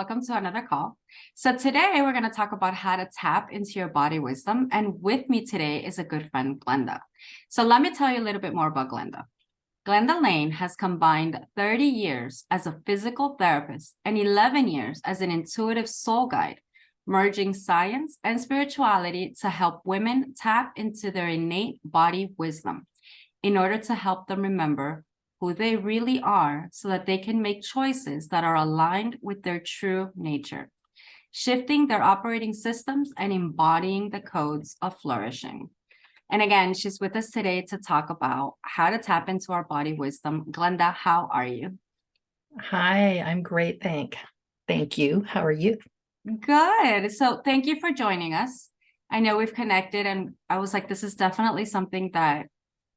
welcome to another call. So today we're going to talk about how to tap into your body wisdom. And with me today is a good friend, Glenda. So let me tell you a little bit more about Glenda. Glenda Lane has combined 30 years as a physical therapist and 11 years as an intuitive soul guide, merging science and spirituality to help women tap into their innate body wisdom in order to help them remember who they really are so that they can make choices that are aligned with their true nature, shifting their operating systems and embodying the codes of flourishing. And again, she's with us today to talk about how to tap into our body wisdom. Glenda, how are you? Hi, I'm great. Thank you. How are you? Good. So thank you for joining us. I know we've connected and I was like, this is definitely something that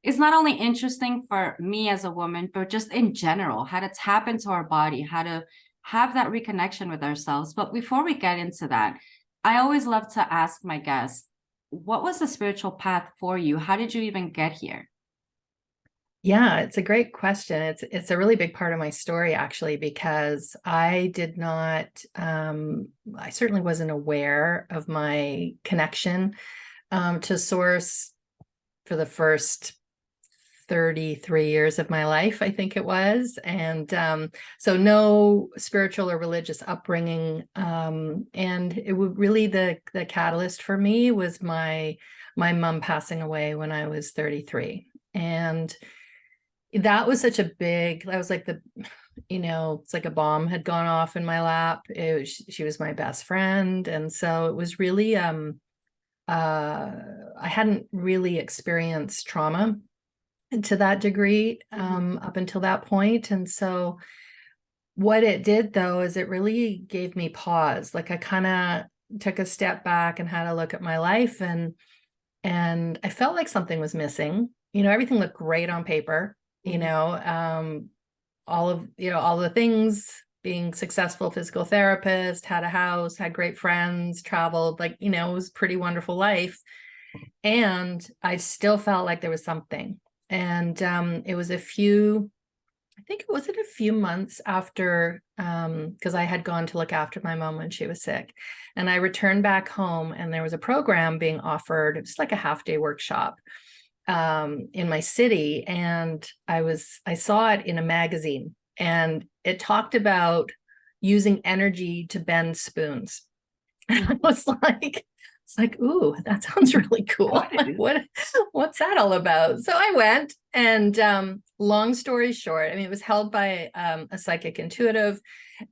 is not only interesting for me as a woman, but just in general, how to tap into our body, how to have that reconnection with ourselves. But before we get into that, I always love to ask my guests, what was the spiritual path for you? How did you even get here? Yeah, it's a great question. It's a really big part of my story, actually, because I did not, I certainly wasn't aware of my connection to source for the first 33 years of my life, I think it was. And so no spiritual or religious upbringing. And it would really, the catalyst for me was my mom passing away when I was 33. And that was such a big, I was like it's like a bomb had gone off in my lap. She was my best friend. And so it was really, I hadn't really experienced trauma to that degree up until that point. And so what it did, though, is it really gave me pause. Like I kind of took a step back and had a look at my life, and I felt like something was missing. Everything looked great on paper, all of the things, being successful physical therapist, had a house, had great friends, traveled, it was a pretty wonderful life. And I still felt like there was something. And it was a few months after, because I had gone to look after my mom when she was sick. And I returned back home, and there was a program being offered. It was like a half-day workshop in my city. And I saw it in a magazine, and it talked about using energy to bend spoons. And I was like, ooh, that sounds really cool. What's that all about? So I went, and long story short, it was held by a psychic intuitive,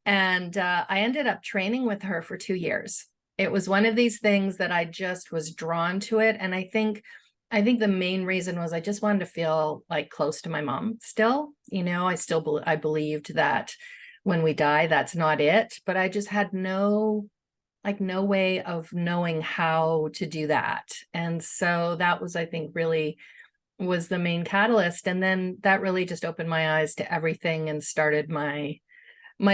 and I ended up training with her for 2 years. It was one of these things that I just was drawn to it. And I think the main reason was I just wanted to feel like close to my mom still. I believed that when we die, that's not it. But I just had no way of knowing how to do that. And so that was, I think, really was the main catalyst. And then that really just opened my eyes to everything and started my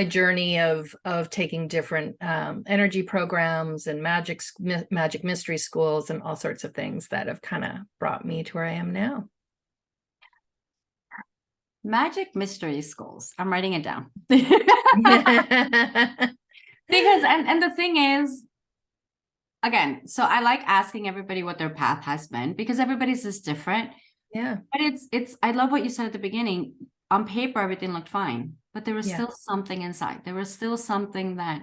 journey of taking different energy programs and magic mystery schools and all sorts of things that have kind of brought me to where I am now. Magic mystery schools. I'm writing it down. Because and the thing is, again, so I like asking everybody what their path has been, because everybody's is different. Yeah. But it's I love what you said at the beginning. On paper, everything looked fine, but there was still something inside. There was still something that,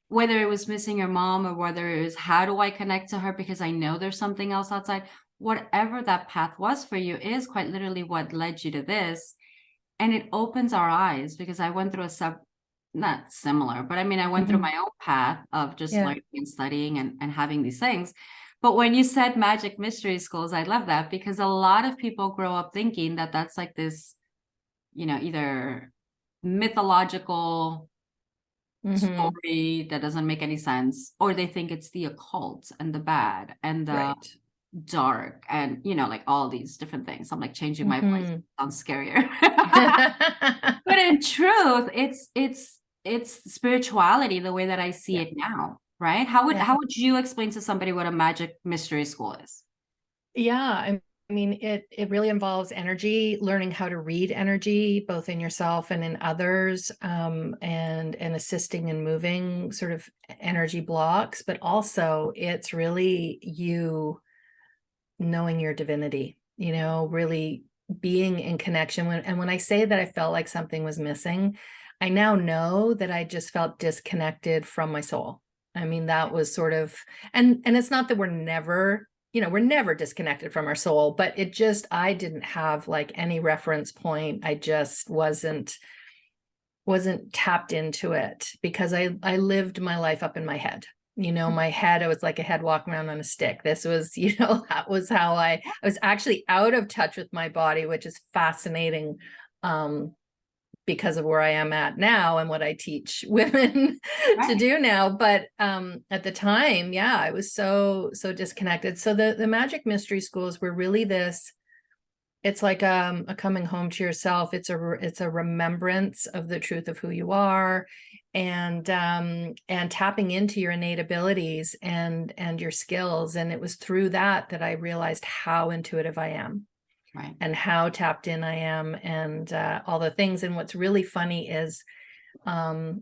whether it was missing your mom, or whether it was how do I connect to her because I know there's something else outside, whatever that path was for you is quite literally what led you to this. And it opens our eyes, because I went through not similar, but I went through my own path of just learning and studying and having these things. But when you said magic mystery schools, I love that, because a lot of people grow up thinking that that's like this, either mythological story that doesn't make any sense, or they think it's the occult and the bad and the dark and like all these different things. I'm like changing my voice, sounds scarier. But in truth, it's spirituality the way that I see it now, right? How would you explain to somebody what a magic mystery school is? Yeah, I mean, it really involves energy, learning how to read energy, both in yourself and in others, and assisting in moving sort of energy blocks. But also, it's really you knowing your divinity, really being in connection. When I say that I felt like something was missing, I now know that I just felt disconnected from my soul. I mean, that was sort of, and it's not that we're never disconnected from our soul, but I didn't have like any reference point. I just wasn't tapped into it because I lived my life up in my head. My head, I was like a head walking around on a stick. This was, that was how I was actually out of touch with my body, which is fascinating, because of where I am at now and what I teach women to do now. But at the time, yeah, I was so disconnected. So the magic mystery schools were really this. It's like a coming home to yourself. It's a remembrance of the truth of who you are, and tapping into your innate abilities and your skills. And it was through that I realized how intuitive I am. Right. And how tapped in I am, and all the things. And what's really funny is I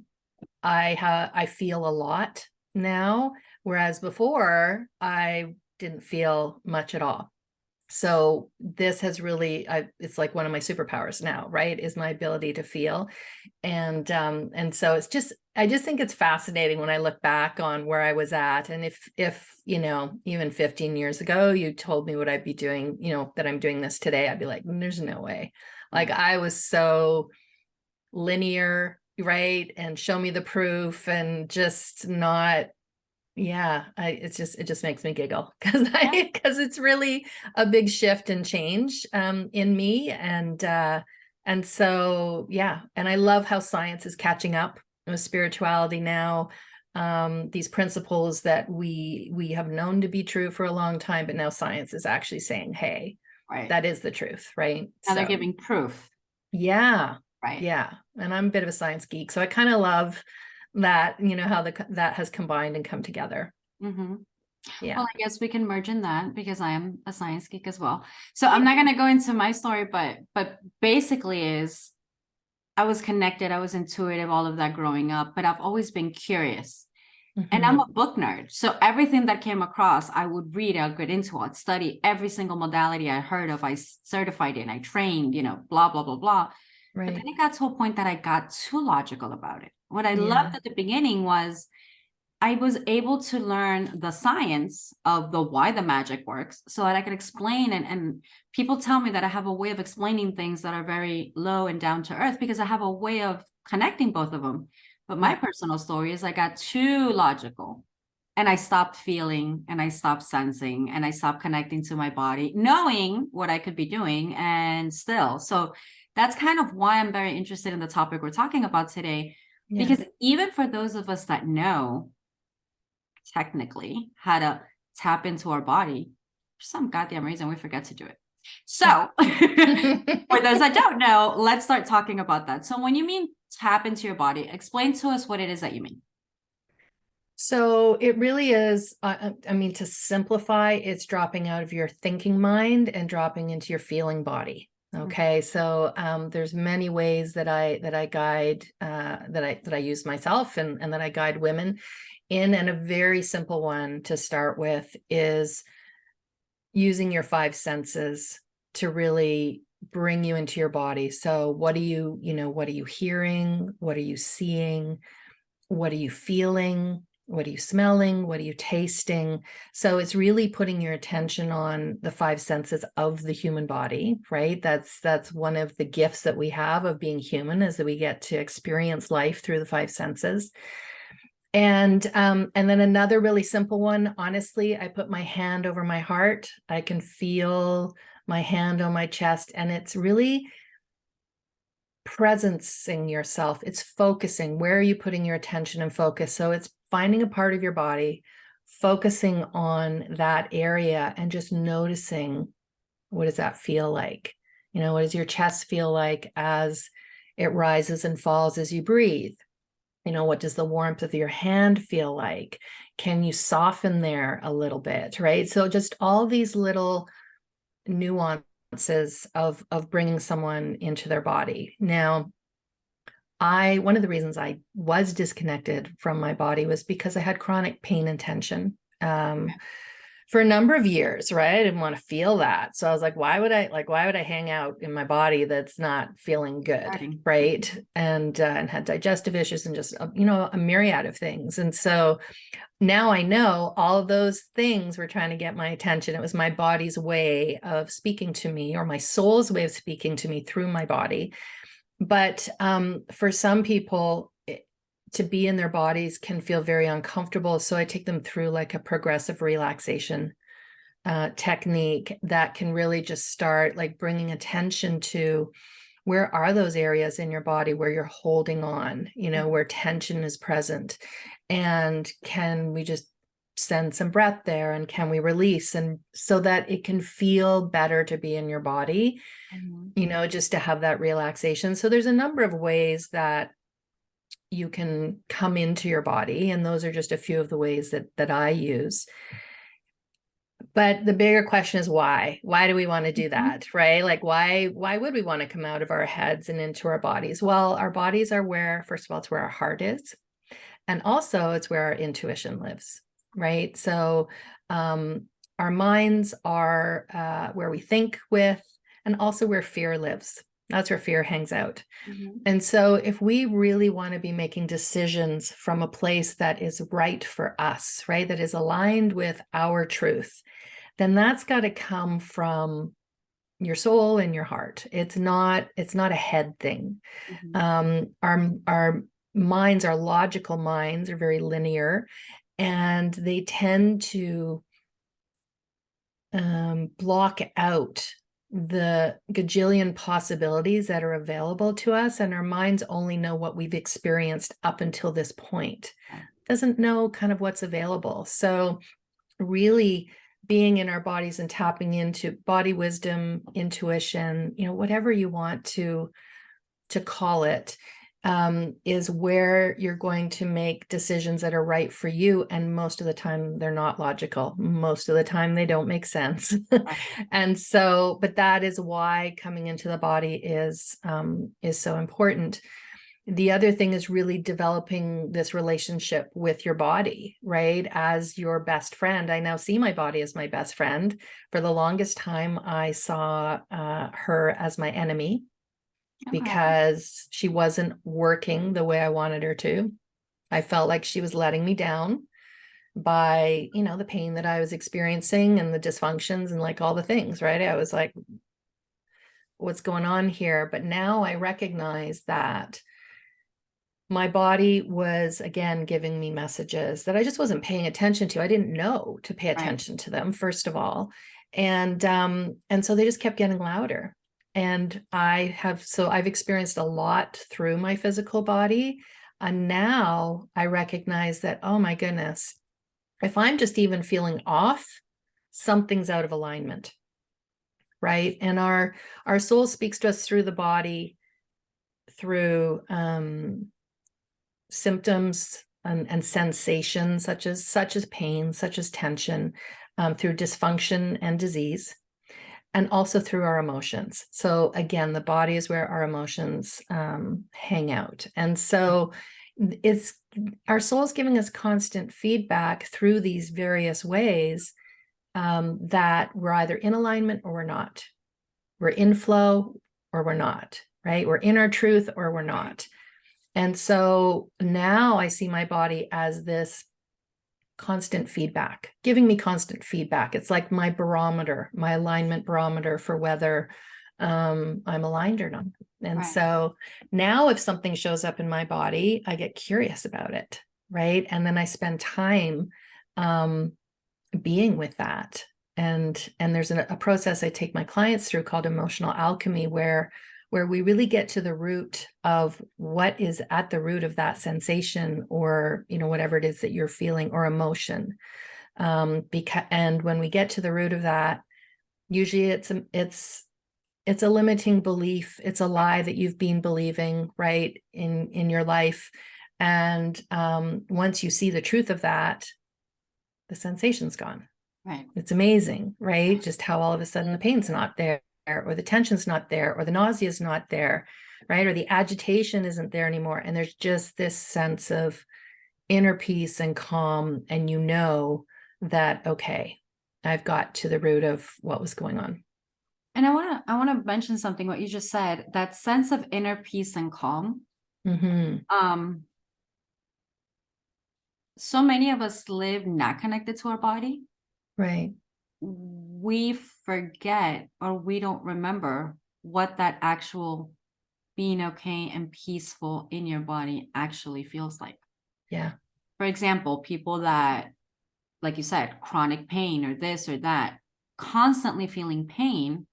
feel a lot now, whereas before I didn't feel much at all. So this has really, it's like one of my superpowers now, right? Is my ability to feel. And so I just think it's fascinating when I look back on where I was at. And if, even 15 years ago, you told me what I'd be doing, that I'm doing this today, I'd be like, there's no way. Like I was so linear, right? And show me the proof, and just not, it just makes me giggle because it's really a big shift and change in me. And so, and I love how science is catching up with spirituality now. These principles that we have known to be true for a long time, but now science is actually saying, hey, that is the truth, right? Now they're giving proof. Yeah. Right. Yeah. And I'm a bit of a science geek, so I kind of love that, how that has combined and come together. Mm-hmm. Yeah. Well, I guess we can merge in that because I am a science geek as well. So I'm not going to go into my story, but basically is I was connected, I was intuitive, all of that growing up, but I've always been curious. And I'm a book nerd. So everything that came across, I would read, I'd get into it, study every single modality I heard of, I certified in, I trained, blah, blah, blah, blah. Right. But then it got to a point that I got too logical about it. What I loved at the beginning was I was able to learn the science of why the magic works so that I could explain. And people tell me that I have a way of explaining things that are very low and down to earth because I have a way of connecting both of them. But my personal story is I got too logical and I stopped feeling and I stopped sensing and I stopped connecting to my body, knowing what I could be doing and still. So that's kind of why I'm very interested in the topic we're talking about today, because even for those of us that know technically how to tap into our body, for some goddamn reason we forget to do it. So for those that don't know, let's start talking about that. So when you mean tap into your body, explain to us what it is that you mean. So it really is, to simplify, it's dropping out of your thinking mind and dropping into your feeling body. Okay. So there's many ways that I guide, that I use myself and that I guide women in. And a very simple one to start with is using your five senses to really bring you into your body. So what are you hearing? What are you seeing? What are you feeling? What are you smelling? What are you tasting? So it's really putting your attention on the five senses of the human body, right? That's one of the gifts that we have of being human, is that we get to experience life through the five senses. And then another really simple one, honestly, I put my hand over my heart. I can feel my hand on my chest, and it's really presencing yourself. It's focusing. Where are you putting your attention and focus? So it's finding a part of your body, focusing on that area, and just noticing, what does that feel like? What does your chest feel like as it rises and falls as you breathe? What does the warmth of your hand feel like? Can you soften there a little bit, right? So just all these little nuances of bringing someone into their body. Now, one of the reasons I was disconnected from my body was because I had chronic pain and tension. For a number of years, right? I didn't want to feel that. So I was like, why would I hang out in my body that's not feeling good, Starting. right? And had digestive issues and just, a myriad of things. And so now I know all of those things were trying to get my attention. It was my body's way of speaking to me, or my soul's way of speaking to me through my body. But for some people, to be in their bodies can feel very uncomfortable. So I take them through like a progressive relaxation technique that can really just start like bringing attention to where are those areas in your body where you're holding on, where tension is present. And can we just send some breath there, and can we release, and so that it can feel better to be in your body, just to have that relaxation. So there's a number of ways that you can come into your body, and those are just a few of the ways that I use. But the bigger question is why do we want to do that, right? Like why would we want to come out of our heads and into our bodies? Well, our bodies are where, first of all, it's where our heart is, and also it's where our intuition lives, right? So our minds are where we think with, and also where fear lives. That's where fear hangs out. And so if we really want to be making decisions from a place that is right for us, right, that is aligned with our truth, then that's got to come from your soul and your heart. It's not a head thing. Our minds, our logical minds, are very linear, and they tend to block out the gajillion possibilities that are available to us, and our minds only know what we've experienced up until this point. Doesn't know kind of what's available. So really being in our bodies and tapping into body wisdom, intuition, whatever you want to call it, is where you're going to make decisions that are right for you. And most of the time they're not logical. Most of the time they don't make sense. And so, but that is why coming into the body is so important. The other thing is really developing this relationship with your body, right? As your best friend. I now see my body as my best friend. For the longest time, I saw her as my enemy, because she wasn't working the way I wanted her to. I felt like she was letting me down by, the pain that I was experiencing and the dysfunctions and like all the things, right? I was like, what's going on here? But now I recognize that my body was, again, giving me messages that I just wasn't paying attention to. I didn't know to pay attention to them, first of all. And so they just kept getting louder. And I've experienced a lot through my physical body. And now I recognize that, oh my goodness, if I'm just even feeling off, something's out of alignment, right? And our soul speaks to us through the body, through symptoms and sensations such as pain, such as tension, through dysfunction and disease, and also through our emotions. So again, the body is where our emotions hang out. And so it's our soul's giving us constant feedback through these various ways, that we're either in alignment or we're not. We're in flow or we're not, right? We're in our truth or we're not. And so now I see my body as this constant feedback, giving me constant feedback. It's like my barometer, my alignment barometer for whether I'm aligned or not. And so now if something shows up in my body, I get curious about it, right? And then I spend time being with that. And there's a process I take my clients through called emotional alchemy, where we really get to the root of what is at the root of that sensation, or, whatever it is that you're feeling, or emotion. And when we get to the root of that, usually it's a limiting belief. It's a lie that you've been believing, right, in your life. And once you see the truth of that, the sensation's gone. Right. It's amazing, right? Just how all of a sudden the pain's not there, or the tension's not there, or the nausea's not there, right? Or the agitation isn't there anymore. And there's just this sense of inner peace and calm. And you know that, okay, I've got to the root of what was going on. And I want to mention something, what you just said, that sense of inner peace and calm. Mm-hmm. So many of us live not connected to our body. Right. We forget, or we don't remember what that actual being okay and peaceful in your body actually feels like. Yeah. For example, people that, like you said, chronic pain or this or that, constantly feeling pain,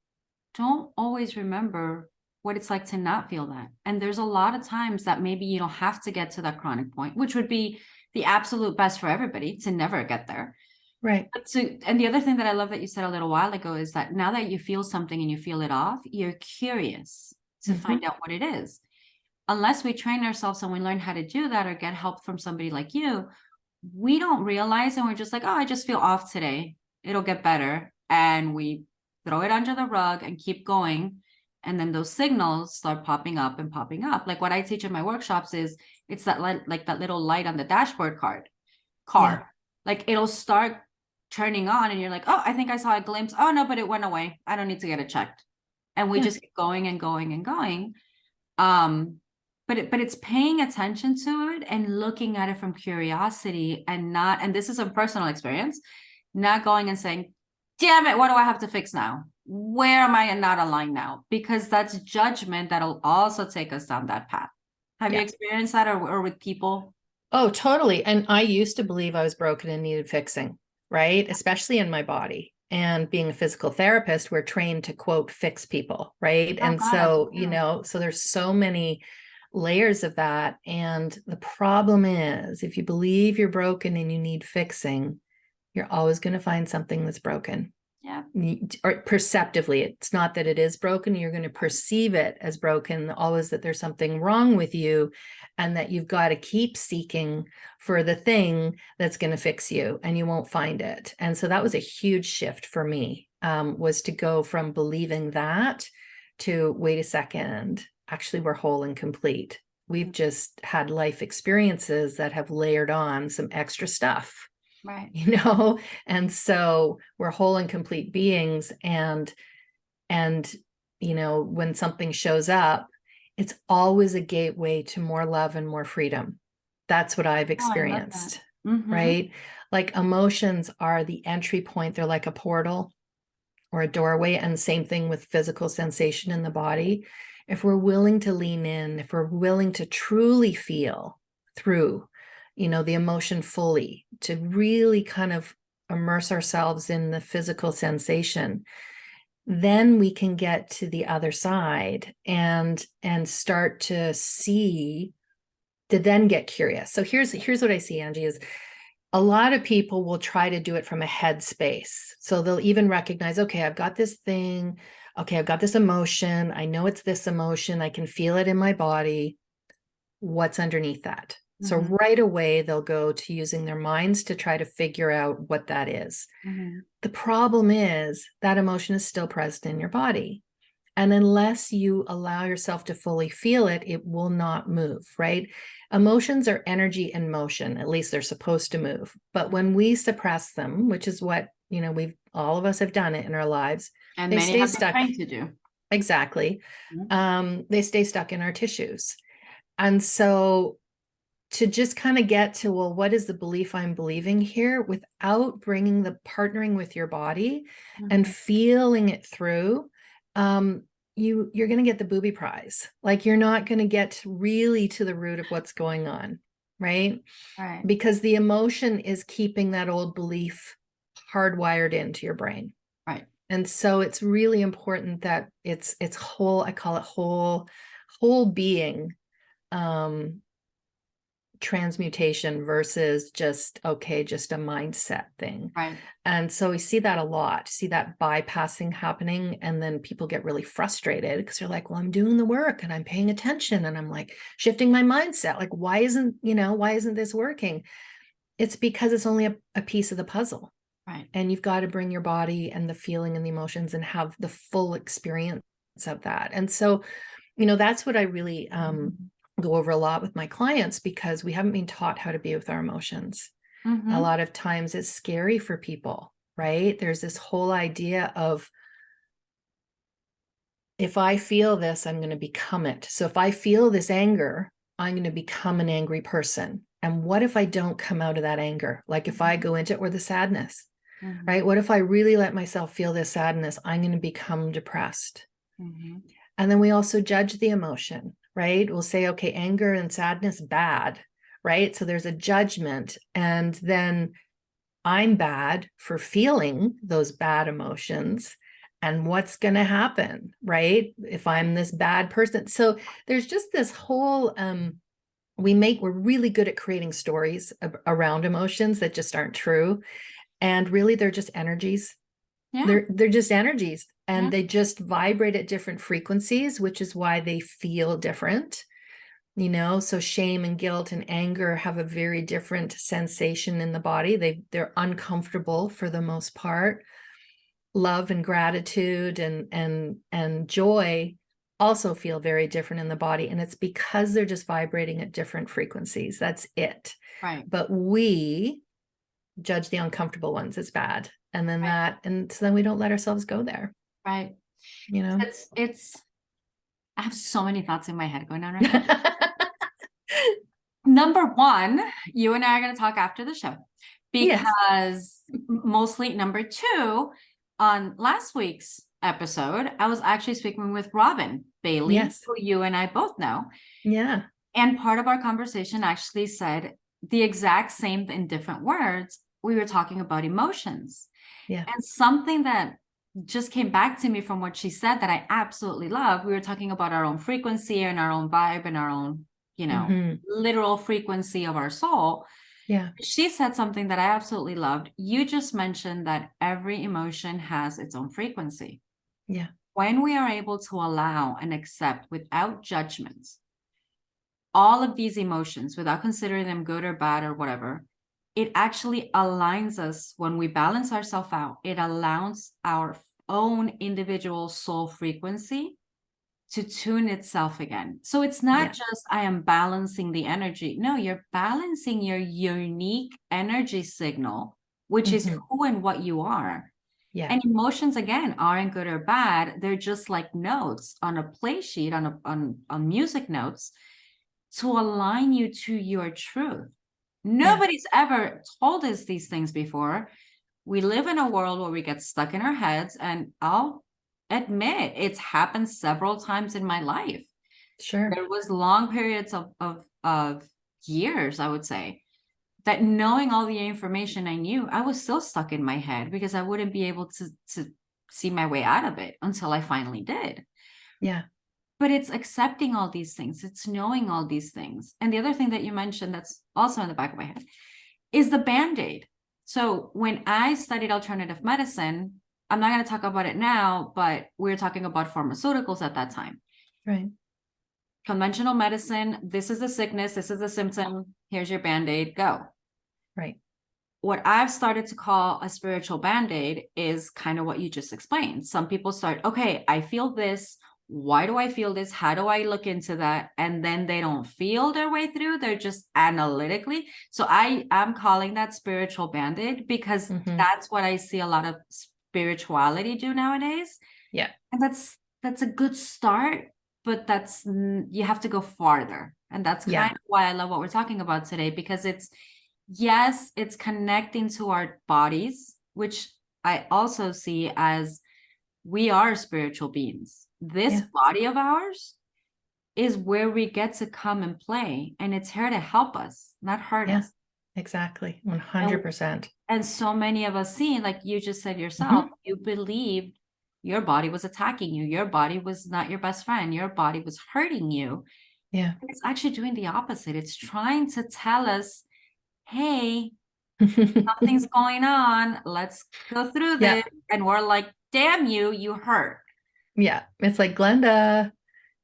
don't always remember what it's like to not feel that. And there's a lot of times that maybe you don't have to get to that chronic point, which would be the absolute best for everybody, to never get there. Right. But and the other thing that I love that you said a little while ago is that now that you feel something and you feel it off, you're curious to find out what it is. Unless we train ourselves and we learn how to do that or get help from somebody like you, we don't realize, and we're just like, oh, I just feel off today. It'll get better. And we throw it under the rug and keep going. And then those signals start popping up and popping up. Like what I teach in my workshops is it's that light, like that little light on the dashboard car. Yeah. Like it'll start turning on and you're like, oh, I think I saw a glimpse. Oh no, but it went away. I don't need to get it checked. And we just keep going and going and going. But it's paying attention to it and looking at it from curiosity, and not, and this is a personal experience, not going and saying, damn it, what do I have to fix now? Where am I not aligned now? Because that's judgment that'll also take us down that path. Have you experienced that, or with people? Oh, totally. And I used to believe I was broken and needed fixing, right? Especially in my body. And being a physical therapist, we're trained to quote, fix people, right? Oh And God, so, you know, so there's so many layers of that. And the problem is, if you believe you're broken and you need fixing, you're always going to find something that's broken. yeah, Or perceptively, it's not that it is broken, you're going to perceive it as broken, always that there's something wrong with you, and that you've got to keep seeking for the thing that's going to fix you, and you won't find it. And so that was a huge shift for me, was to go from believing that to, wait a second, actually we're whole and complete. We've just had life experiences that have layered on some extra stuff. right. You know, and so we're whole and complete beings. And you know, when something shows up, it's always a gateway to more love and more freedom. That's what I've experienced. Right? Like emotions are the entry point. They're like a portal or a doorway. And same thing with physical sensation in the body. If we're willing to lean in, if we're willing to truly feel through, you know, the emotion fully, to really kind of immerse ourselves in the physical sensation, then we can get to the other side and start to see, to then get curious. So here's what I see, Angie, is a lot of people will try to do it from a head space. So they'll even recognize, okay, I've got this thing. Okay, I've got this emotion. I know it's this emotion. I can feel it in my body. What's underneath that? So right away, they'll go to using their minds to try to figure out what that is. The problem is that emotion is still present in your body. And unless you allow yourself to fully feel it, it will not move, right? Emotions are energy in motion, at least they're supposed to move. But when we suppress them, which is what, you know, all of us have done it in our lives, And they many stay have been stuck. trained to do. Exactly. They stay stuck in our tissues. And so to just kind of get to, well, what is the belief I'm believing here, without bringing the partnering with your body and feeling it through, you're going to get the booby prize. Like, you're not going to get really to the root of what's going on, right? Right. Because the emotion is keeping that old belief hardwired into your brain. Right. And so it's really important that it's whole, I call it whole being transmutation versus just a mindset thing. Right. And so we see that a lot, see that bypassing happening. And then people get really frustrated because they're like, well, I'm doing the work and I'm paying attention and I'm like shifting my mindset. Like, why isn't this working? It's because it's only a piece of the puzzle. Right. And you've got to bring your body and the feeling and the emotions and have the full experience of that. And so, that's what I really go over a lot with my clients, because we haven't been taught how to be with our emotions. A lot of times it's scary for people, right? There's this whole idea of, if I feel this, I'm going to become it. So if I feel this anger, I'm going to become an angry person. And what if I don't come out of that anger? Like if I go into it, or the sadness, right? What if I really let myself feel this sadness? I'm going to become depressed. And then we also judge the emotion, right? We'll say, okay, anger and sadness, bad, right? So there's a judgment. And then I'm bad for feeling those bad emotions. And what's going to happen, right? If I'm this bad person. So there's just this whole, we're really good at creating stories around emotions that just aren't true. And really, they're just energies. Yeah. They're just energies, and Yeah. they just vibrate at different frequencies, which is why they feel different. So shame and guilt and anger have a very different sensation in the body. They're uncomfortable for the most part. Love and gratitude and joy also feel very different in the body, and it's because they're just vibrating at different frequencies. That's it. Right. But we judge the uncomfortable ones as bad, and then Right. so then we don't let ourselves go there. Right. It's I have so many thoughts in my head going on right now. Number one, you and I are going to talk after the show, Yes. because mostly number two, on last week's episode, I was actually speaking with Robin Bailey, Yes. who you and I both know. Yeah. And part of our conversation actually said the exact same in different words. We were talking about emotions. Yeah. And something that just came back to me from what she said that I absolutely love, we were talking about our own frequency and our own vibe and our own, literal frequency of our soul. Yeah. She said something that I absolutely loved. You just mentioned that every emotion has its own frequency. Yeah. When we are able to allow and accept without judgments all of these emotions without considering them good or bad or whatever, it actually aligns us. When we balance ourselves out, it allows our own individual soul frequency to tune itself again. So it's not just I am balancing the energy. No, you're balancing your unique energy signal, which is who and what you are. Yeah. And emotions, again, aren't good or bad. They're just like notes on a play sheet, on music notes, to align you to your truth. Nobody's ever told us these things before. We live in a world where we get stuck in our heads, and I'll admit it's happened several times in my life. Sure. There was long periods of years, I would say, that knowing all the information I knew, I was still stuck in my head because I wouldn't be able to see my way out of it until I finally did. Yeah. But it's accepting all these things. It's knowing all these things. And the other thing that you mentioned that's also in the back of my head is the Band-Aid. So when I studied alternative medicine, I'm not going to talk about it now, but we're talking about pharmaceuticals at that time. Right. Conventional medicine, this is the sickness, this is the symptom, here's your Band-Aid, go. Right. What I've started to call a spiritual Band-Aid is kind of what you just explained. Some people start, okay, I feel this. Why do I feel this? How do I look into that? And then they don't feel their way through. They're just analytically. So I'm calling that spiritual Band-Aid, because that's what I see a lot of spirituality do nowadays. Yeah. And that's a good start, but you have to go farther. And that's kind of why I love what we're talking about today, because it's connecting to our bodies, which I also see as we are spiritual beings. This body of ours is where we get to come and play, and it's here to help us, not hurt us. Exactly. 100%. And so many of us see, like you just said yourself, you believed your body was attacking you. Your body was not your best friend. Your body was hurting you. Yeah. And it's actually doing the opposite. It's trying to tell us, hey, something's going on. Let's go through this. And we're like, damn you, you hurt. Yeah. It's like, Glenda,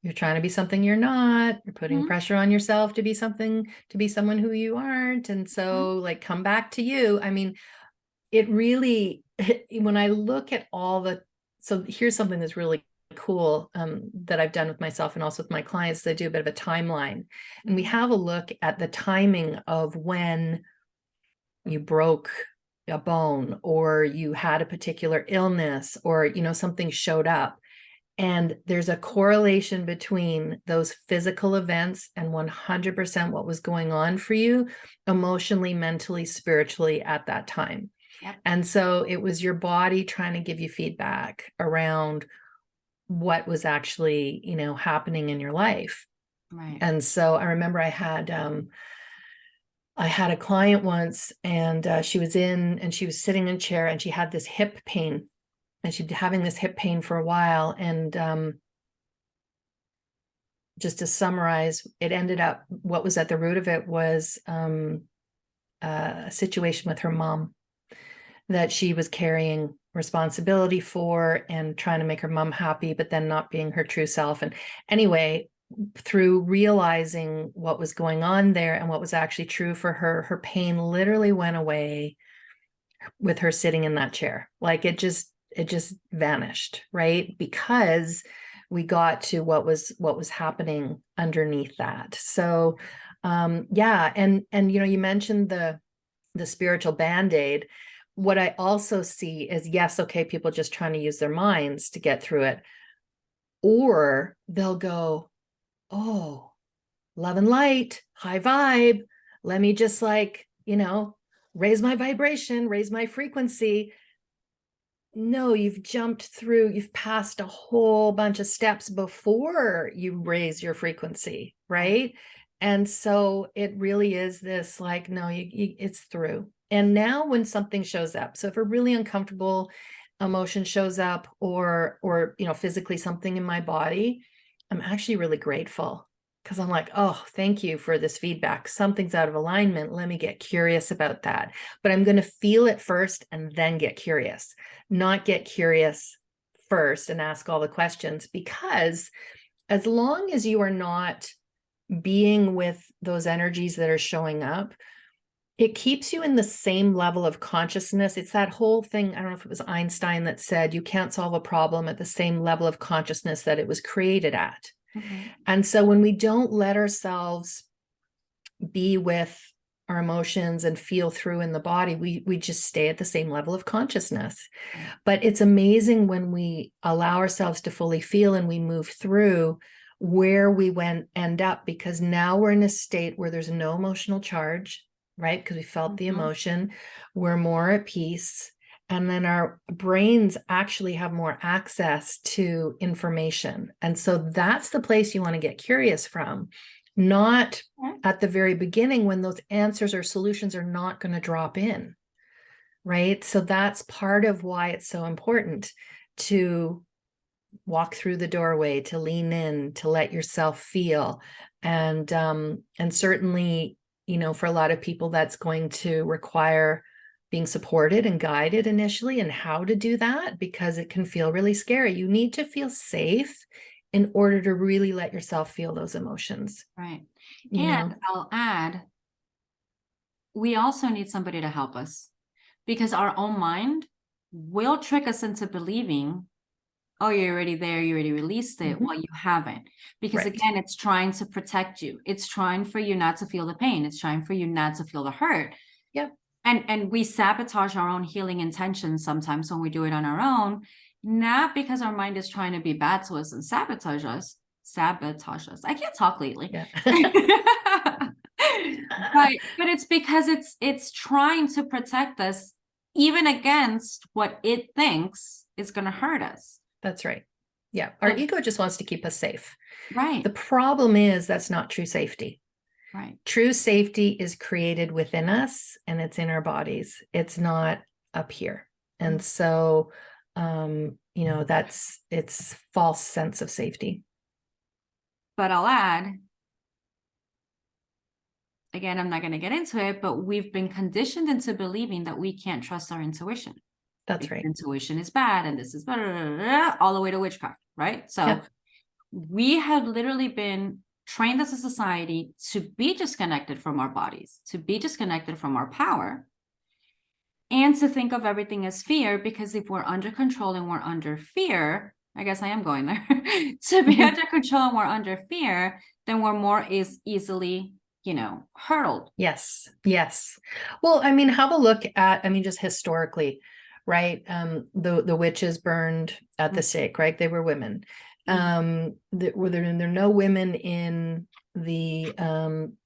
you're trying to be something you're not. You're putting pressure on yourself to be someone who you aren't. And so like, come back to you. I mean, it really, when I look at all the, so here's something that's really cool that I've done with myself and also with my clients. They do a bit of a timeline, and we have a look at the timing of when you broke a bone or you had a particular illness or, you know, something showed up. And there's a correlation between those physical events and 100% what was going on for you emotionally, mentally, spiritually at that time. Yep. And so it was your body trying to give you feedback around what was actually, you know, happening in your life. Right. And so I remember I had a client once, and she was sitting in a chair, and she had this hip pain, and she'd been having this hip pain for a while. And just to summarize, it ended up, what was at the root of it was a situation with her mom that she was carrying responsibility for and trying to make her mom happy, but then not being her true self. And anyway, through realizing what was going on there and what was actually true for her, her pain literally went away with her sitting in that chair. Like it just vanished, right? Because we got to what was happening underneath that. So yeah. And you know, you mentioned the spiritual band-aid. What I also see is, yes, okay, people just trying to use their minds to get through it. Or they'll go, oh, love and light, high vibe. Let me just, like, you know, raise my vibration, raise my frequency. No, you've passed a whole bunch of steps before you raise your frequency, right? And so it really is this, like, no, it's through. And now when something shows up, so if a really uncomfortable emotion shows up, or you know, physically something in my body, I'm actually really grateful, because I'm like, oh, thank you for this feedback. Something's out of alignment. Let me get curious about that. But I'm going to feel it first and then get curious, not get curious first and ask all the questions. Because as long as you are not being with those energies that are showing up, it keeps you in the same level of consciousness. It's that whole thing. I don't know if it was Einstein that said, you can't solve a problem at the same level of consciousness that it was created at. Mm-hmm. And so when we don't let ourselves be with our emotions and feel through in the body, we just stay at the same level of consciousness. But it's amazing when we allow ourselves to fully feel and we move through, where we end up, because now we're in a state where there's no emotional charge, right? Because we felt the emotion, we're more at peace. And then our brains actually have more access to information. And so that's the place you want to get curious from, not at the very beginning when those answers or solutions are not going to drop in, right? So that's part of why it's so important to walk through the doorway, to lean in, to let yourself feel. And certainly, you know, for a lot of people, that's going to require being supported and guided initially in how to do that, because it can feel really scary. You need to feel safe in order to really let yourself feel those emotions. Right. And I'll add, we also need somebody to help us, because our own mind will trick us into believing, oh, you're already there, you already released it. Well, you haven't, because again, it's trying to protect you. It's trying for you not to feel the pain. It's trying for you not to feel the hurt. Yep. And we sabotage our own healing intentions sometimes when we do it on our own, not because our mind is trying to be bad to us and sabotage us. I can't talk lately. Yeah. but it's because it's trying to protect us even against what it thinks is going to hurt us. That's right. Yeah. Our ego just wants to keep us safe. Right. The problem is that's not true safety. Right. True safety is created within us, and it's in our bodies. It's not up here. And so, you know, it's false sense of safety. But I'll add, again, I'm not going to get into it, but we've been conditioned into believing that we can't trust our intuition. That's right. Intuition is bad, and this is blah, blah, blah, blah, all the way to witchcraft, right? So we have literally been trained as a society to be disconnected from our bodies, to be disconnected from our power. and to think of everything as fear, because if we're under control and we're under fear, I guess I am going there, to be under control and we're under fear, then we're more easily, hurled. Yes. Yes. Well, I mean, have a look at, I mean, just historically, right? The witches burned at the stake, right? They were women. Were there no women in the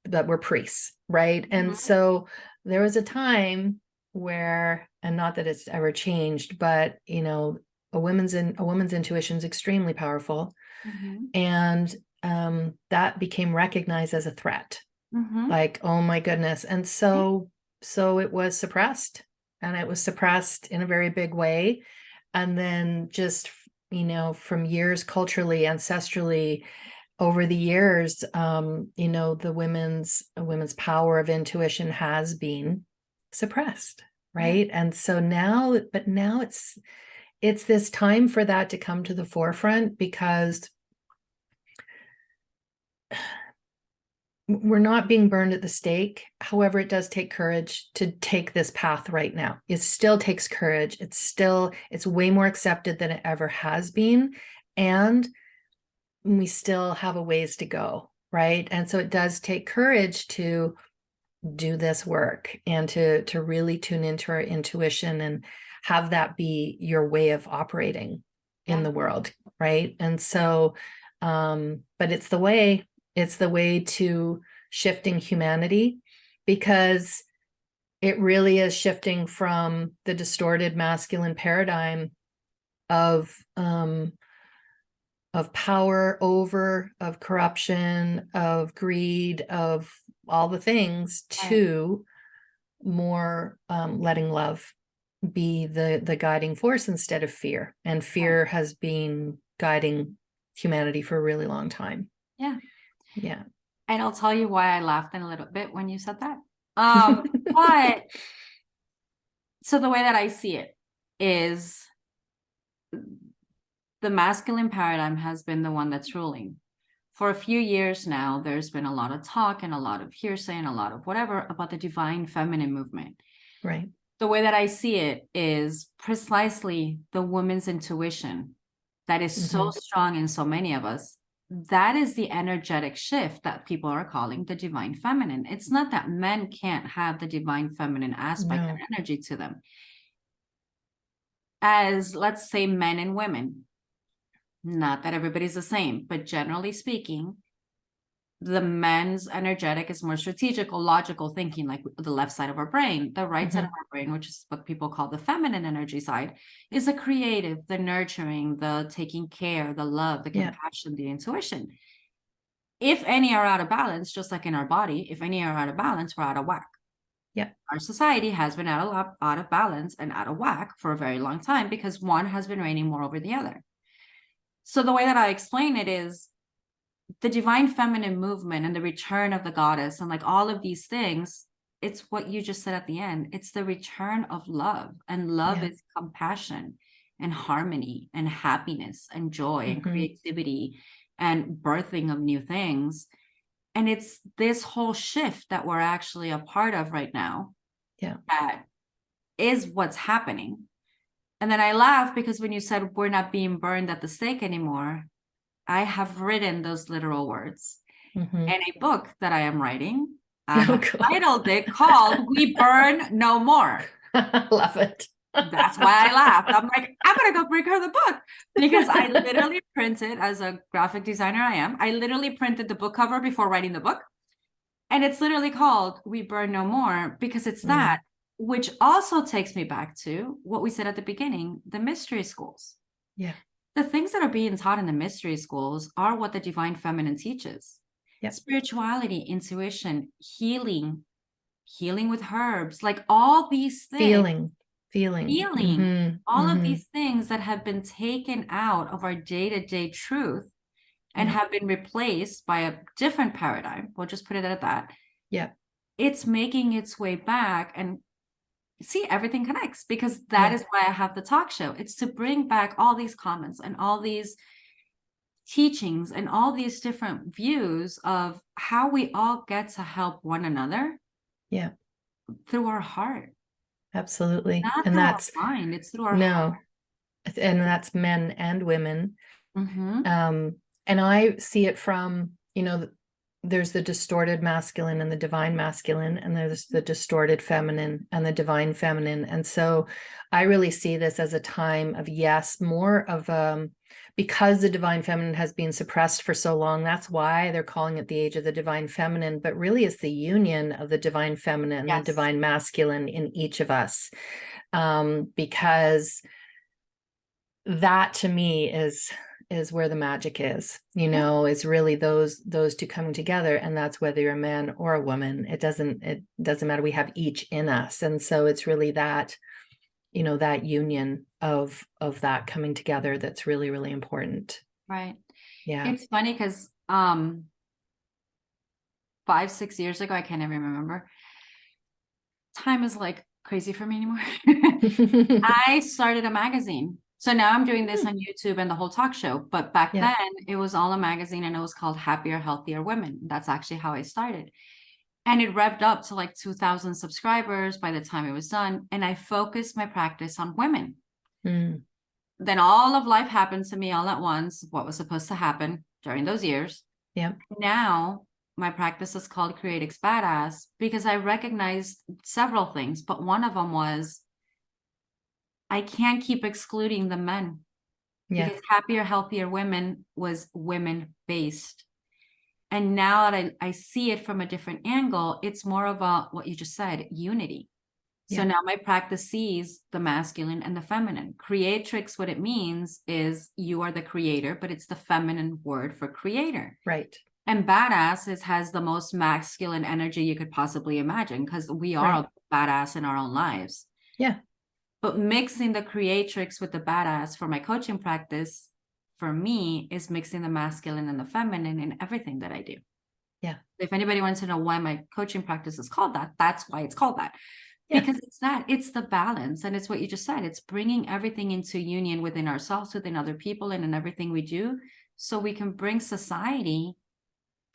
that were priests, right? And so there was a time where, and not that it's ever changed, but a woman's intuition is extremely powerful, and that became recognized as a threat. Like, oh my goodness. And so it was suppressed, and it was suppressed in a very big way. And then just, from years culturally, ancestrally, over the years, the women's power of intuition has been suppressed. Right. And so now it's this time for that to come to the forefront, because we're not being burned at the stake. However, it does take courage to take this path right now. It still takes courage. It's way more accepted than it ever has been. And we still have a ways to go, right? And so it does take courage to do this work, and to really tune into our intuition and have that be your way of operating in the world, right? And so, but it's the way to shifting humanity, because it really is shifting from the distorted masculine paradigm of power over, of corruption, of greed, of all the things, to more letting love be the guiding force instead of fear. And fear has been guiding humanity for a really long time. Yeah. Yeah. And I'll tell you why I laughed in a little bit when you said that. But so the way that I see it is, the masculine paradigm has been the one that's ruling. For a few years now, there's been a lot of talk and a lot of hearsay and a lot of whatever about the divine feminine movement. Right. The way that I see it is precisely the woman's intuition that is so strong in so many of us. That is the energetic shift that people are calling the divine feminine. It's not that men can't have the divine feminine aspect and energy to them. As, let's say, men and women, not that everybody's the same, but generally speaking, the men's energetic is more strategical, logical thinking, like the left side of our brain. The right side of our brain, which is what people call the feminine energy side, is the creative, the nurturing, the taking care, the love, the compassion, the intuition. If any are out of balance, just like in our body, if any are out of balance, we're out of whack. Yeah. Our society has been out of balance and out of whack for a very long time, because one has been reigning more over the other. So the way that I explain it is, the divine feminine movement and the return of the goddess and like all of these things, it's what you just said at the end. It's the return of love, and love is compassion and harmony and happiness and joy and creativity and birthing of new things. And it's this whole shift that we're actually a part of right now. Yeah. That is what's happening. And then I laugh, because when you said we're not being burned at the stake anymore, I have written those literal words in a book that I am writing. I have titled it, called We Burn No More. Love it. That's why I laughed. I'm like, I'm going to go bring her the book, because I literally printed, as a graphic designer I am, I literally printed the book cover before writing the book. And it's literally called We Burn No More, because it's that, which also takes me back to what we said at the beginning, the mystery schools. Yeah. The things that are being taught in the mystery schools are what the divine feminine teaches. Yep. Spirituality, intuition, healing with herbs, like all these things. Feeling. All of these things that have been taken out of our day-to-day truth and have been replaced by a different paradigm. We'll just put it at that. Yeah. It's making its way back, and see, everything connects, because that is why I have the talk show. It's to bring back all these comments and all these teachings and all these different views of how we all get to help one another through our heart. Absolutely. Not And through our that's, mind, it's through our heart. no, and that's men and women. Mm-hmm. And I see it from, there's the distorted masculine and the divine masculine, and there's the distorted feminine and the divine feminine. And so I really see this as a time of, yes, more of, because the divine feminine has been suppressed for so long, that's why they're calling it the age of the divine feminine, but really it's the union of the divine feminine and the Yes. divine masculine in each of us. Because that to me is where the magic is, Yeah. is really those two coming together. And that's whether you're a man or a woman, it doesn't matter. We have each in us. And so it's really that, that union of that coming together that's really, really important. Right. Yeah. It's funny because 5-6 years ago, I can't even remember. Time is like crazy for me anymore. I started a magazine. So now I'm doing this on YouTube and the whole talk show. But back Yeah. then it was all a magazine and it was called Happier, Healthier Women. That's actually how I started. And it revved up to like 2,000 subscribers by the time it was done. And I focused my practice on women. Mm. Then all of life happened to me all at once, what was supposed to happen during those years. Yeah. Now my practice is called Create X Badass because I recognized several things, but one of them was I can't keep excluding the men Yeah. because Happier, Healthier Women was women based. And now that I see it from a different angle, it's more about what you just said, unity. So Yeah. now my practice sees the masculine and the feminine. Creatrix, what it means is you are the creator, but it's the feminine word for creator. Right. And badass has the most masculine energy you could possibly imagine because we are Right. a badass in our own lives. Yeah. But mixing the creatrix with the badass for my coaching practice, for me, is mixing the masculine and the feminine in everything that I do. Yeah. If anybody wants to know why my coaching practice is called that, that's why it's called that. Yeah. Because it's the balance. And it's what you just said. It's bringing everything into union within ourselves, within other people, and in everything we do. So we can bring society,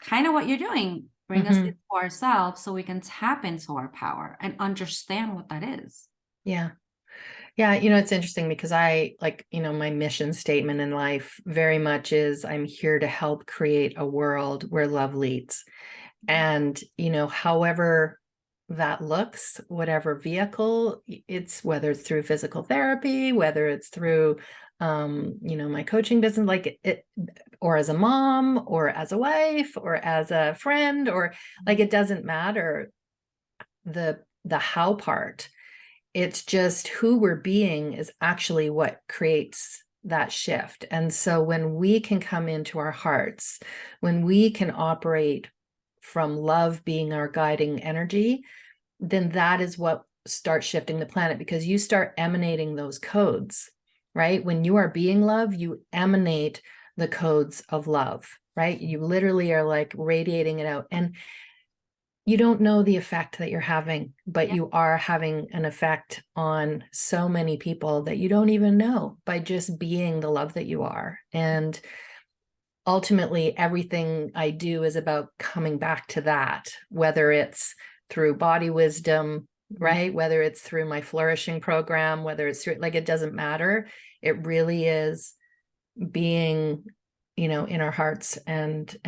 kind of what you're doing, bring us into ourselves so we can tap into our power and understand what that is. Yeah. Yeah, it's interesting because I my mission statement in life very much is I'm here to help create a world where love leads. And, however that looks, whatever vehicle it's, whether it's through physical therapy, whether it's through, my coaching business, like it, or as a mom, or as a wife, or as a friend, or like, it doesn't matter the how part. It's just who we're being is actually what creates that shift. And so when we can come into our hearts, when we can operate from love being our guiding energy, then that is what starts shifting the planet, because you start emanating those codes, right? When you are being love, you emanate the codes of love, right? You literally are like radiating it out. And you don't know the effect that you're having, but you are having an effect on so many people that you don't even know by just being the love that you are. And ultimately, everything I do is about coming back to that, whether it's through body wisdom, right? Whether it's through my flourishing program, whether it's through, like, it doesn't matter. It really is being, in our hearts and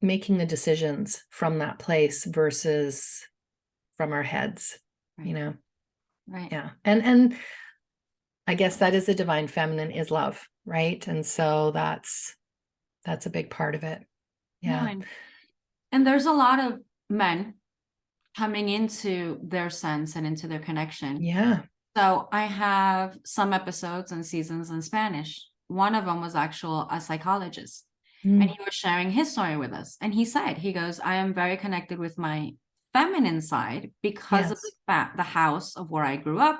making the decisions from that place versus from our heads, Right. Right. Yeah. And I guess that is the divine feminine, is love, right? And so that's a big part of it. Yeah. No, and there's a lot of men coming into their sense and into their connection. Yeah. So I have some episodes and seasons in Spanish. One of them was a psychologist. And he was sharing his story with us. And he goes, I am very connected with my feminine side because of the house of where I grew up.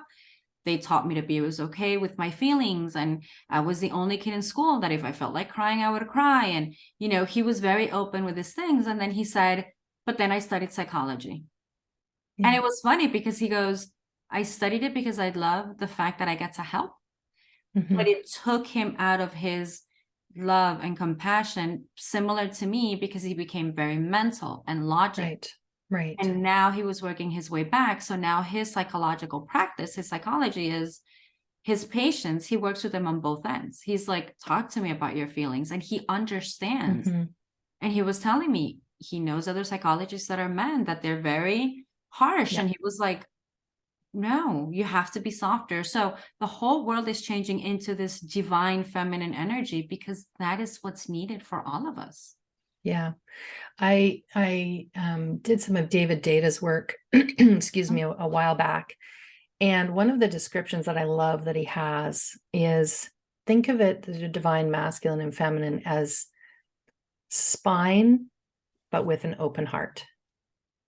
They taught me to be, it was okay with my feelings. And I was the only kid in school that if I felt like crying, I would cry. And, he was very open with his things. And then he said, but then I studied psychology. Yeah. And it was funny because he goes, I studied it because I love the fact that I get to help. But it took him out of his love and compassion, similar to me, because he became very mental and logic. Right. And now he was working his way back. So now his psychological practice, his psychology is his patients, he works with them on both ends. He's like, talk to me about your feelings. And he understands. Mm-hmm. And he was telling me he knows other psychologists that are men, that they're very harsh. Yeah. And he was like, no, you have to be softer. So the whole world is changing into this divine feminine energy because that is what's needed for all of us. Yeah. I did some of David Data's work, excuse me, a while back. And one of the descriptions that I love that he has is, think of it, the divine masculine and feminine, as spine, but with an open heart.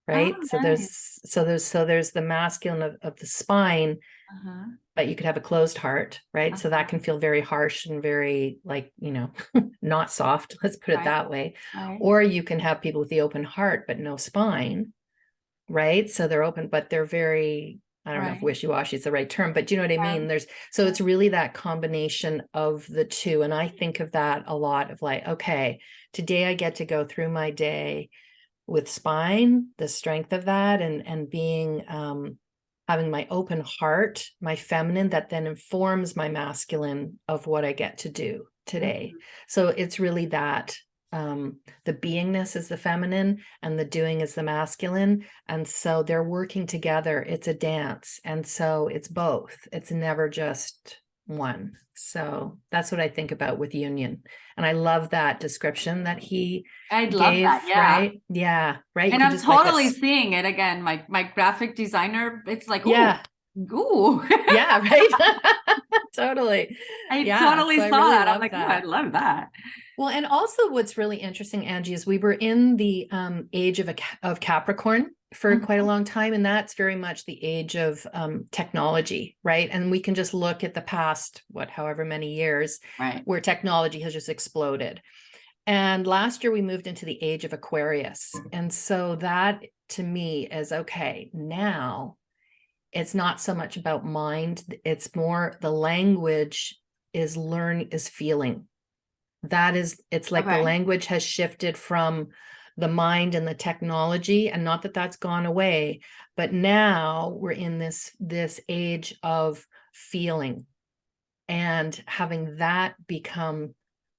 Right. Oh, So nice. there's the masculine of the spine, Uh-huh. but you could have a closed heart, right? So Uh-huh. that can feel very harsh and very, like, not soft, let's put it Right. that way. Right. Or you can have people with the open heart, but no spine, right? So they're open, but they're very, I don't know if Right. wishy-washy is the right term, but do you know what I Right. mean? So it's really that combination of the two. And I think of that a lot, of like, okay, today I get to go through my day with spine, the strength of that, and being, having my open heart, my feminine, that then informs my masculine of what I get to do today. Mhm. So it's really that, the beingness is the feminine and the doing is the masculine. And so they're working together. It's a dance. And so it's both. It's never just one. So that's what I think about with union. And I love that description that he I'd love gave, that. Yeah. right? Yeah, right. You And could I'm just like totally seeing it again. My graphic designer, it's like, ooh, yeah, ooh. yeah, right. Totally. I Yeah. totally So I saw really that. I'm love like, oh, I that. love that. Well, and also what's really interesting, Angie, is we were in the age of Capricorn for quite a Mhm. long time, and that's very much the age of technology, right? And we can just look at the past, however many years, Right. where technology has just exploded. And last year we moved into the age of Aquarius, and so that to me is okay. Now it's not so much about mind; it's more the language is feeling. It's like the Okay. language has shifted from the mind and the technology, and not that that's gone away, but now we're in this age of feeling and having that become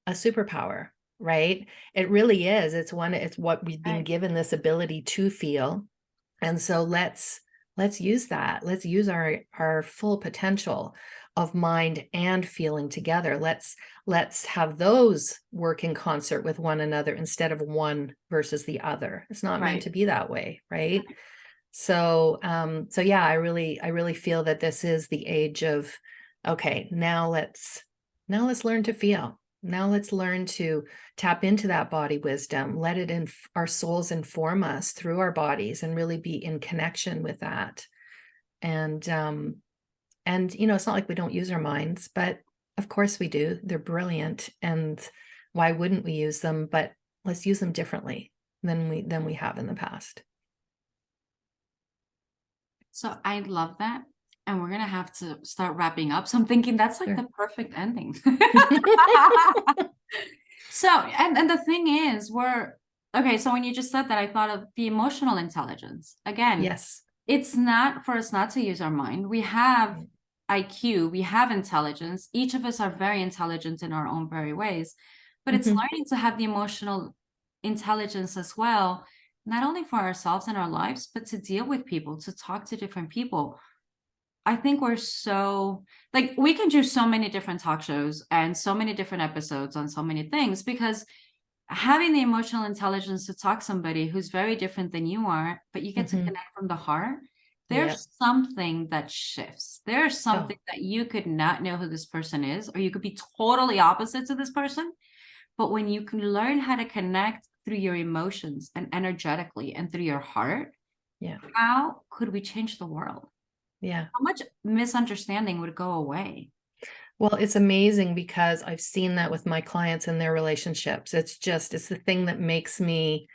a superpower, right? It really is. It's what we've been Right. given, this ability to feel. And so let's use that. Let's use our full potential of mind and feeling together. Let's have those work in concert with one another instead of one versus the other. It's not meant Right. to be that way, right? So yeah, I really feel that this is the age of, okay, now let's learn to feel. Now let's learn to tap into that body wisdom, let it in our souls inform us through our bodies and really be in connection with that. And it's not like we don't use our minds, but of course we do. They're brilliant, and why wouldn't we use them? But let's use them differently than we have in the past. So I love that. And we're gonna have to start wrapping up. So I'm thinking that's like Sure. the perfect ending. So, and the thing is, okay, so when you just said that, I thought of the emotional intelligence. Again, Yes. it's not for us not to use our mind. We have IQ, we have intelligence. Each of us are very intelligent in our own very ways, but it's Mhm. learning to have the emotional intelligence as well, not only for ourselves and our lives, but to deal with people, to talk to different people. I think we're so, like, we can do so many different talk shows and so many different episodes on so many things because having the emotional intelligence to talk to somebody who's very different than you are, but you get to Mhm. connect from the heart, Yeah. there's something that shifts. There's something Oh, that you could not know who this person is, or you could be totally opposite to this person. But when you can learn how to connect through your emotions and energetically and through your heart, yeah. how could we change the world? Yeah. How much misunderstanding would go away? Well, it's amazing because I've seen that with my clients and their relationships. It's the thing that makes me,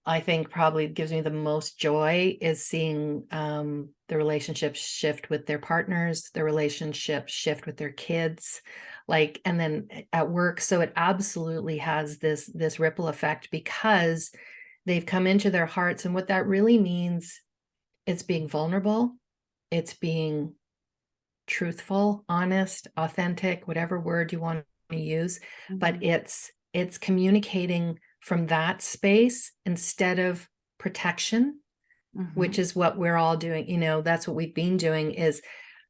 I think, probably gives me the most joy, is seeing the relationships shift with their partners, the relationships shift with their kids, like, and then at work. So it absolutely has this ripple effect because They've come into their hearts. And what that really means, it's being vulnerable. It's being truthful, honest, authentic, whatever word you want to use. But it's communicating from that space instead of protection, which is what we're all doing. You know, that's what we've been doing, is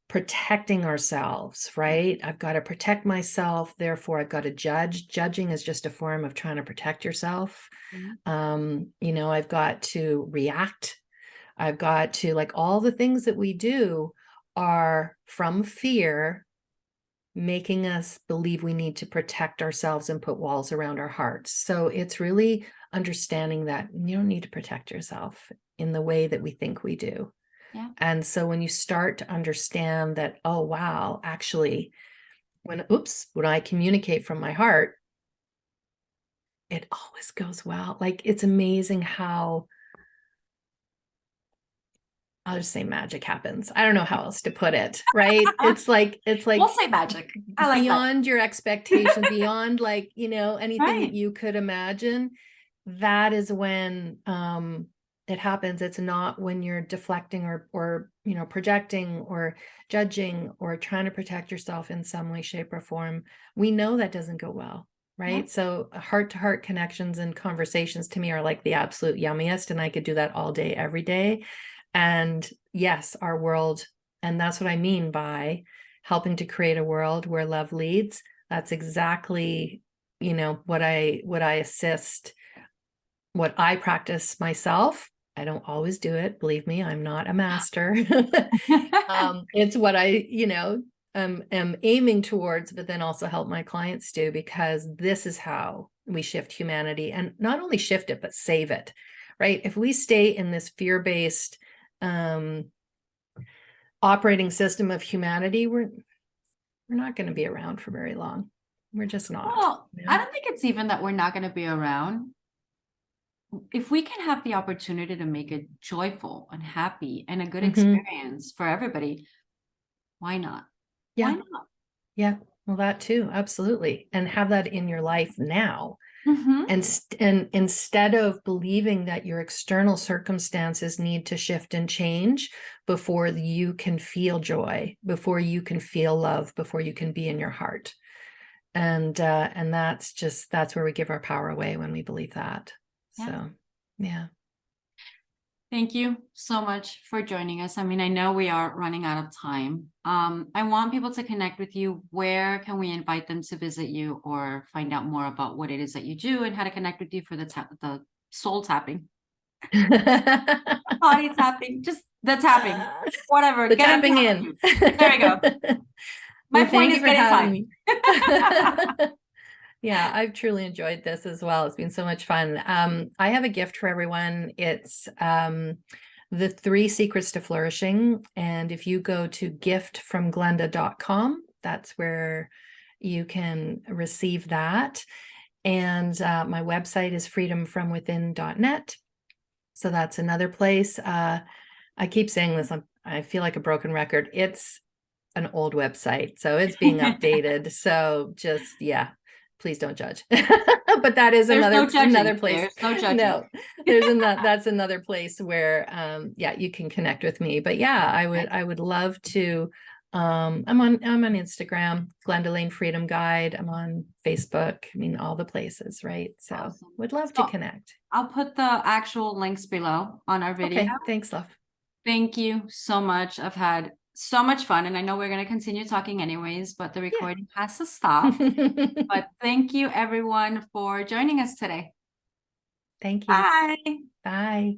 protecting ourselves, right? I've got to protect myself, therefore I've got to judge. Judging is just a form of trying to protect yourself. You know, I've got to react. I've got to, like, all the things that we do are from fear, making us believe we need to protect ourselves and put walls around our hearts. So it's really understanding that you don't need to protect yourself in the way that we think we do. Yeah. And so when you start to understand that, oh, wow, actually, when I communicate from my heart, it always goes well. Like, it's amazing how, I'll just say, magic happens. I don't know how else to put it, right? It's like We'll say magic. I like beyond that. your expectation, beyond, like, you know, anything that Right. you could imagine. That is when it happens. It's not when you're deflecting or you know, projecting or judging or trying to protect yourself in some way, shape, or form. We know that doesn't go well, right? Yeah. So heart-to-heart connections and conversations to me are like the absolute yummiest, and I could do that all day, every day. And yes, our world, and that's what I mean by helping to create a world where love leads. That's exactly, you know, what I assist, what I practice myself. I don't always do it. Believe me, I'm not a master. It's what I, you know, am aiming towards, but then also help my clients do, because this is how we shift humanity, and not only shift it, but save it, right? If we stay in this fear-based operating system of humanity, we're not going to be around for very long. We're just not. Well, You I know? don't think it's even that we're not going to be around. If we can have the opportunity to make it joyful and happy and a good experience for everybody, why not? Yeah. Why not? Yeah. Well, that too. Absolutely. And have that in your life now. Mm-hmm. And instead of believing that your external circumstances need to shift and change before you can feel joy, before you can feel love, before you can be in your heart. And that's where we give our power away, when we believe that. Yeah. So, yeah. Thank you so much for joining us. I mean, I know we are running out of time. I want people to connect with you. Where can we invite them to visit you or find out more about what it is that you do and how to connect with you for the soul tapping, body tapping, just the tapping, whatever. The Get in tapping touch in. with you. There we go. My Well, point thank you is for get having inside. me. Yeah, I've truly enjoyed this as well. It's been so much fun. I have a gift for everyone. It's the 3 Secrets to Flourishing. And if you go to giftfromglenda.com, that's where you can receive that. And my website is freedomfromwithin.net. So that's another place. I keep saying this, I feel like a broken record. It's an old website, so it's being updated. So just, yeah, please don't judge. But that is There's no another judging. place. There's no judging. No, that's another place where yeah, you can connect with me. But yeah, I would love to. I'm on Instagram, Glenda Lane Freedom Guide. I'm on Facebook. I mean, all the places, right? So Awesome. would love to connect. I'll put the actual links below on our video. Okay, thanks, love. Thank you so much. I've had so much fun, and I know we're going to continue talking anyways, but the recording has to stop. But thank you everyone for joining us today. Thank you. Bye. Bye.